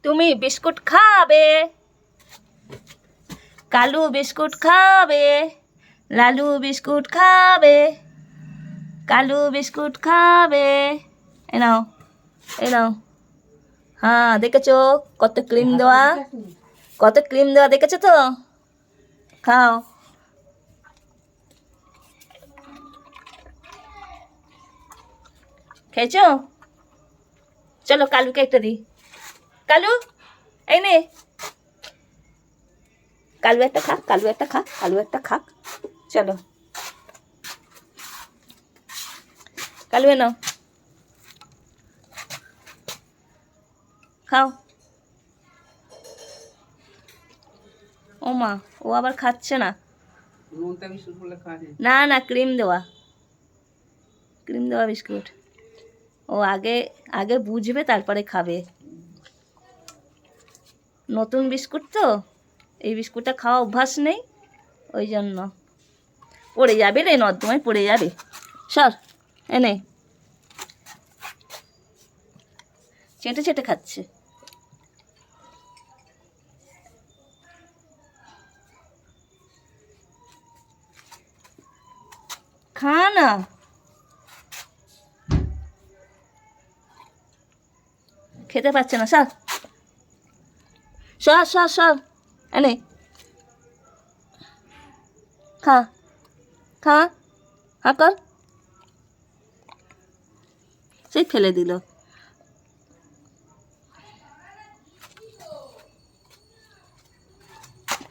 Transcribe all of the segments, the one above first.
তুমি বিস্কুট খাবে, কালু বিস্কুট খাবে, লালু বিস্কুট খাবে, কালু বিস্কুট খাবে। এ নাও, এ নাও। হ্যাঁ দেখেছো কত ক্রিম দেওয়া, কত ক্রিম দেওয়া দেখেছো তো। খাও। খেয়েছো? চলো কালুকে একটা দিই। কালু এই নে, কালু একটা খাক, কালু একটা খাক, কালু একটা খাক। চলো কালু এ নাও, খাও। ও মা, ও আবার খাচ্ছে না। না না, ক্রিম দেওয়া, ক্রিম দেওয়া বিস্কুট। ও আগে আগে বুঝবে তারপরে খাবে। নতুন বিস্কুট তো, এই বিস্কুটটা খাওয়া অভ্যাস নেই, ওই জন্য। পড়ে যাবে রে, নর্দমায় পড়ে যাবে। সর এনে, চেটে চেটে খাচ্ছে। খা না, খেতে পাচ্ছে না। সর সর সর সর, এনে খা, খা, হা কর। সেই ফেলে দিল।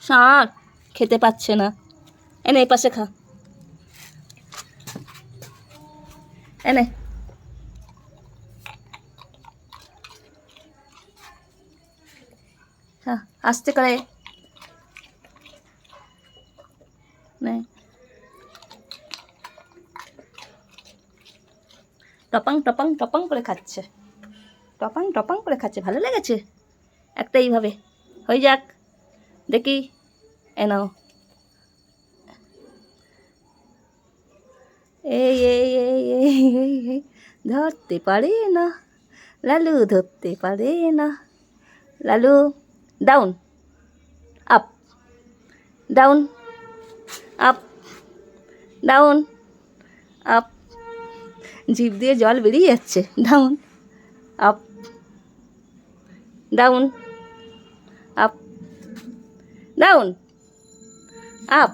সর, খেতে পাচ্ছে না। এনে এই পাশে খা, এনে। হ্যাঁ আস্তে করে নে। টপাং টপাং টপাং করে খাচ্ছে, টপাং টপাং করে খাচ্ছে। ভালো লেগেছে? একটা এইভাবে হয়ে যাক দেখি। এ নাও। এই এই এই এই এই এই, ধরতে পারে না, লালু ধরতে পারে না। Lalu down, up, down, up, down, up. জিভ দিয়ে জল বেরিয়ে যাচ্ছে। Down, up, down, up, down, up,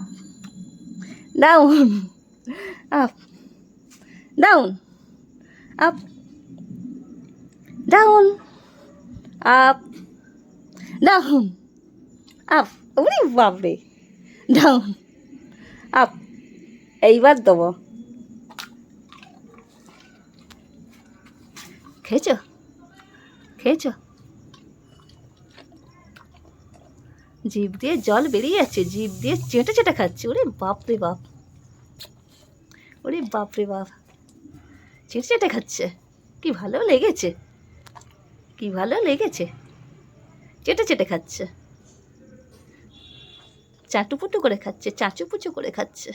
down, up, down, up, down, up, down, up. ওরে বাপরে, ডাউন, আপ। এইবার দেবো। খেয়েছো? খেয়েছো? জিভ দিয়ে জল বেরিয়ে যাচ্ছে, জিভ দিয়ে চেটে চেটে খাচ্ছে। ওরে বাপ রে বাপ, ওরে বাপ রে বাপ, চেটে চেটে খাচ্ছে। কি ভালো লেগেছে, কি ভালো লেগেছে। চেটে চেটে খাচ্ছে, চাটুপুটু করে খাচ্ছে, চাঁচুপুচু করে খাচ্ছে।